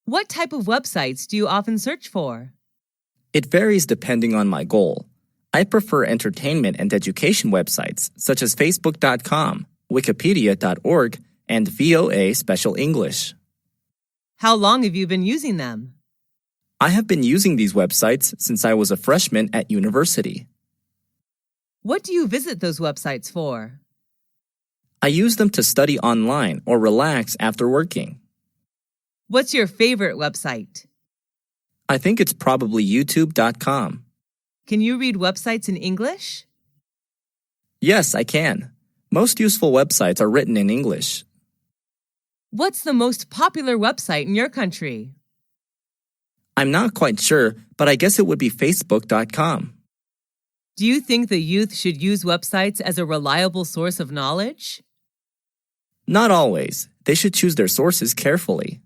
What type of websites do you often search for? It varies depending on my goal. I prefer entertainment and education websites such as Facebook.com, Wikipedia.org, and VOA Special English. How long have you been using them? I have been using these websites since I was a freshman at university. What do you visit those websites for? I use them to study online or relax after working. What's your favorite website? I think it's probably YouTube.com. Can you read websites in English? Yes, I can. Most useful websites are written in English. What's the most popular website in your country? I'm not quite sure, but I guess it would be Facebook.com. Do you think the youth should use websites as a reliable source of knowledge? Not always. They should choose their sources carefully.